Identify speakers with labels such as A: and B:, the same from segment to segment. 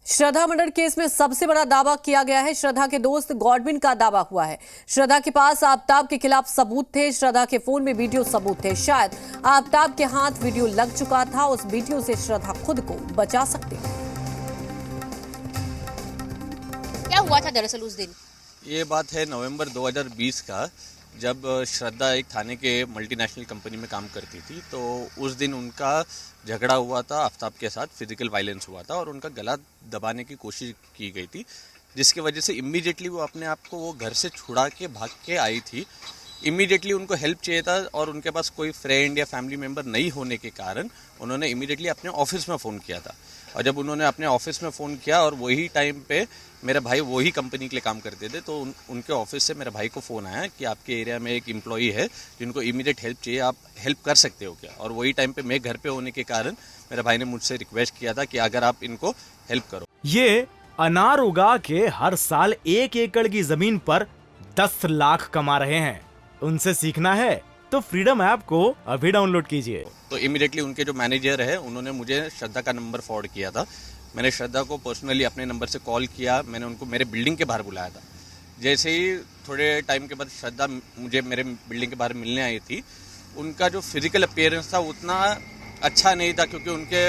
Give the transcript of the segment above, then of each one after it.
A: श्रद्धा murder case में सबसे बड़ा दावा किया गया है। श्रद्धा के दोस्त गॉडविन का दावा हुआ है। श्रद्धा के पास आफताब के खिलाफ सबूत थे। श्रद्धा के फोन में वीडियो सबूत थे। शायद आफताब के हाथ वीडियो लग चुका था। उस वीडियो से श्रद्धा खुद को बचा सकती है।
B: क्या हुआ था दरअसल उस दिन?
C: ये बात है नवंबर 2020 का, जब श्रद्धा एक थाने के मल्टीनेशनल कंपनी में काम करती थी। तो उस दिन उनका झगड़ा हुआ था आफताब के साथ, फिजिकल वायलेंस हुआ था और उनका गला दबाने की कोशिश की गई थी, जिसकी वजह से इमीडिएटली वो अपने आप को वो घर से छुड़ा के भाग के आई थी। इमीडिएटली उनको हेल्प चाहिए था और उनके पास कोई फ्रेंड या फैमिली मेम्बर नहीं होने के कारण उन्होंने इमीडिएटली अपने ऑफिस में फ़ोन किया था। और जब उन्होंने अपने ऑफिस में फ़ोन किया और वही टाइम पे मेरे भाई वही कंपनी के लिए काम करते थे, तो उनके ऑफिस से मेरे भाई को फ़ोन आया कि आपके एरिया में एक एम्प्लॉई है जिनको इमीडिएट हेल्प चाहिए, आप हेल्प कर सकते हो क्या। और वही टाइम पे मैं घर पे होने के कारण मेरे भाई ने मुझसे रिक्वेस्ट किया था कि अगर आप इनको हेल्प करो।
D: ये अनार उगा के हर साल 1 एकड़ की जमीन पर 10 लाख कमा रहे हैं। उनसे सीखना है तो फ्रीडम ऐप को अभी डाउनलोड कीजिए।
C: तो इमीडिएटली उनके जो मैनेजर है उन्होंने मुझे श्रद्धा का नंबर फॉरवर्ड किया था। मैंने श्रद्धा को पर्सनली अपने नंबर से कॉल किया। मैंने उनको मेरे बिल्डिंग के बाहर बुलाया था। जैसे ही थोड़े टाइम के बाद श्रद्धा मुझे मेरे बिल्डिंग के बाहर मिलने आई थी, उनका जो फिजिकल अपीयरेंस था उतना अच्छा नहीं था, क्योंकि उनके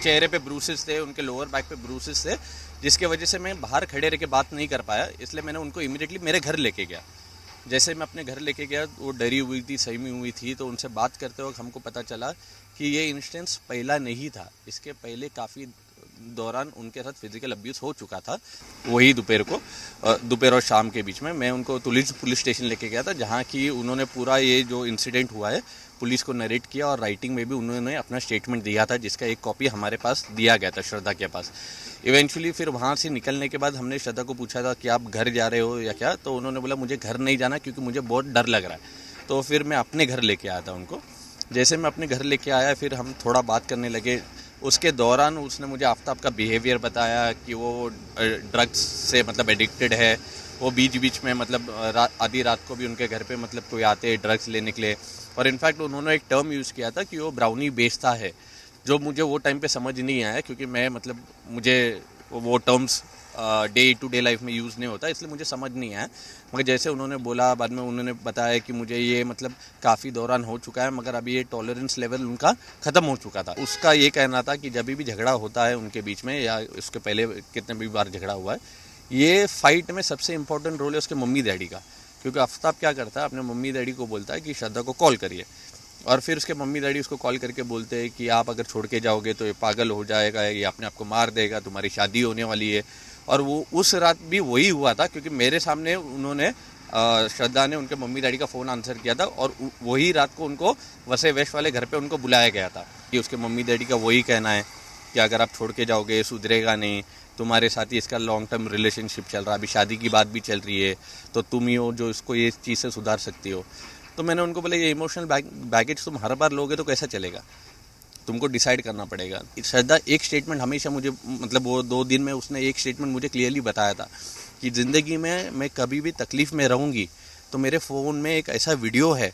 C: चेहरे पे ब्रूसेस थे, उनके लोअर बैक पे ब्रूसेस थे, जिसके वजह से मैं बाहर खड़े रह के बात नहीं कर पाया। इसलिए मैंने उनको इमीडिएटली मेरे घर लेके गया। जैसे मैं अपने घर लेके गया, वो डरी हुई थी, सहमी हुई थी। तो उनसे बात करते वक्त हमको पता चला कि ये इंस्टेंस पहला नहीं था, इसके पहले काफ़ी दौरान उनके साथ फिजिकल अब्यूज़ हो चुका था। वही दोपहर और शाम के बीच में मैं उनको पुलिस स्टेशन लेके गया था, जहाँ की उन्होंने पूरा ये जो इंसिडेंट हुआ है पुलिस को नरेट किया और राइटिंग में भी उन्होंने अपना स्टेटमेंट दिया था, जिसका एक कॉपी हमारे पास दिया गया था श्रद्धा के पास। इवेंचुअली फिर वहाँ से निकलने के बाद हमने श्रद्धा को पूछा था कि आप घर जा रहे हो या क्या, तो उन्होंने बोला मुझे घर नहीं जाना क्योंकि मुझे बहुत डर लग रहा है। तो फिर मैं अपने घर लेके आया था उनको। जैसे मैं अपने घर लेके आया, फिर हम थोड़ा बात करने लगे। उसके दौरान उसने मुझे आफताब का बिहेवियर बताया कि वो ड्रग्स से मतलब एडिक्टेड है। वो बीच बीच में मतलब आधी रात को भी उनके घर पे मतलब कोई आते ड्रग्स लेने के लिए। और इनफैक्ट उन्होंने एक टर्म यूज़ किया था कि वो ब्राउनी बेचता है, जो मुझे वो टाइम पे समझ नहीं आया, क्योंकि मैं मतलब मुझे वो terms day to day life में यूज़ नहीं होता, इसलिए मुझे समझ नहीं आया। मगर जैसे उन्होंने बोला, बाद में उन्होंने बताया कि मुझे ये मतलब काफ़ी दौरान हो चुका है, मगर अभी ये टॉलरेंस लेवल उनका ख़त्म हो चुका था। उसका ये कहना था कि जब भी झगड़ा होता है उनके बीच में या उसके पहले कितने भी बार झगड़ा हुआ है, ये फाइट में सबसे इम्पोर्टेंट रोल है उसके मम्मी डैडी का। क्योंकि आफताब क्या करता है, अपने मम्मी डैडी को बोलता है कि श्रद्धा को कॉल करिए, और फिर उसके मम्मी डैडी उसको कॉल करके बोलते हैं कि आप अगर छोड़ के जाओगे तो ये पागल हो जाएगा, ये अपने आप को मार देगा, तुम्हारी शादी होने वाली है। और वो उस रात भी वही हुआ था, क्योंकि मेरे सामने उन्होंने श्रद्धा ने उनके मम्मी डैडी का फ़ोन आंसर किया था और वही रात को उनको वसे वेश वाले घर पे उनको बुलाया गया था। कि उसके मम्मी डैडी का वही कहना है कि अगर आप छोड़ के जाओगे सुधरेगा नहीं, तुम्हारे साथ ही इसका लॉन्ग टर्म रिलेशनशिप चल रहा है, अभी शादी की बात भी चल रही है, तो तुम ही हो जो इसको ये चीज़ से सुधार सकती हो। तो मैंने उनको बोला ये इमोशनल बैगेज तुम हर बार लोगे तो कैसा चलेगा, तुमको डिसाइड करना पड़ेगा। श्रद्धा एक स्टेटमेंट हमेशा मुझे मतलब वो 2 दिन में उसने एक स्टेटमेंट मुझे क्लियरली बताया था कि ज़िंदगी में मैं कभी भी तकलीफ़ में रहूँगी तो मेरे फ़ोन में एक ऐसा वीडियो है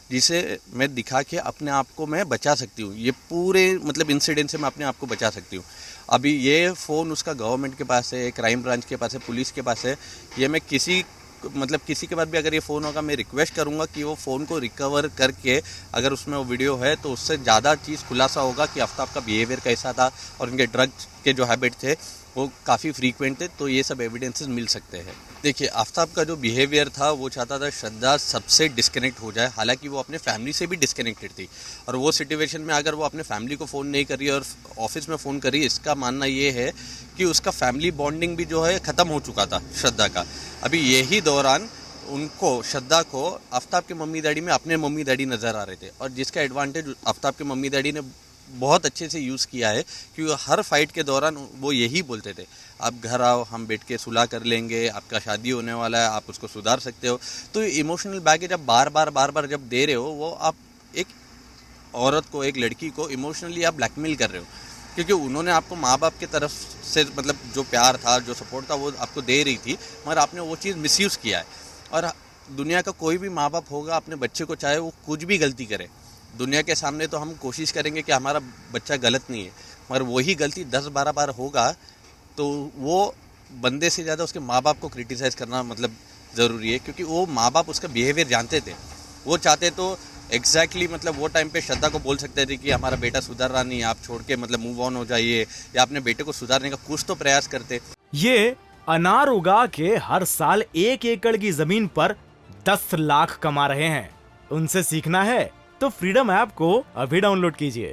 C: जिसे मैं दिखा के अपने आप को मैं बचा सकती हूँ। ये पूरे मतलब इंसिडेंट से मैं अपने आप को बचा सकती हूँ। अभी ये फ़ोन उसका गवर्नमेंट के पास है, क्राइम ब्रांच के पास है, पुलिस के पास है। ये मैं किसी के बाद भी अगर ये फ़ोन होगा, मैं रिक्वेस्ट करूँगा कि वो फ़ोन को रिकवर करके अगर उसमें वो वीडियो है तो उससे ज़्यादा चीज़ खुलासा होगा कि आफताब का बिहेवियर कैसा था और इनके ड्रग्स के जो हैबिट थे वो काफ़ी फ्रीक्वेंट थे, तो ये सब एविडेंसेस मिल सकते हैं। देखिए, आफताब का जो बिहेवियर था वो चाहता था श्रद्धा सबसे डिस्कनेक्ट हो जाए, हालांकि वो अपने फैमिली से भी डिस्कनेक्टेड थी। और वो सिचुएशन में अगर वो अपने फैमिली को फ़ोन नहीं कर रही और ऑफिस में फ़ोन कर रही, इसका मानना ये है कि उसका फैमिली बॉन्डिंग भी जो है ख़त्म हो चुका था श्रद्धा का। अभी यही दौरान उनको श्रद्धा को आफताब के मम्मी डैडी में अपने मम्मी डैडी नज़र आ रहे थे, और जिसका एडवांटेज आफताब के मम्मी डैडी ने बहुत अच्छे से यूज़ किया है, क्योंकि हर फाइट के दौरान वो यही बोलते थे, आप घर आओ, हम बैठ के सुलह कर लेंगे, आपका शादी होने वाला है, आप उसको सुधार सकते हो। तो इमोशनल बैगेज आप बार बार जब दे रहे हो, वो आप एक औरत को, एक लड़की को इमोशनली आप ब्लैकमेल कर रहे हो, क्योंकि उन्होंने आपको माँ बाप की तरफ से मतलब जो प्यार था, जो सपोर्ट था, वो आपको दे रही थी, मगर आपने वो चीज़ मिसयूज़ किया है। और दुनिया का कोई भी माँ बाप होगा, अपने बच्चे को चाहे वो कुछ भी गलती करे, दुनिया के सामने तो हम कोशिश करेंगे कि हमारा बच्चा गलत नहीं है, मगर वही गलती 10-12 बार होगा तो वो बंदे से ज़्यादा उसके माँ बाप को क्रिटिसाइज़ करना मतलब ज़रूरी है, क्योंकि वो माँ बाप उसका बिहेवियर जानते थे। वो चाहते तो एग्जैक्टली मतलब वो टाइम पे श्रद्धा को बोल सकते थे कि हमारा बेटा सुधर रहा नहीं, आप छोड़ के मतलब मूव ऑन हो जाइए, या अपने बेटे को सुधारने का कुछ तो प्रयास करते।
D: ये अनार उगा के हर साल 1 एकड़ की जमीन पर 10 लाख कमा रहे हैं। उनसे सीखना है तो फ्रीडम ऐप को अभी डाउनलोड कीजिए।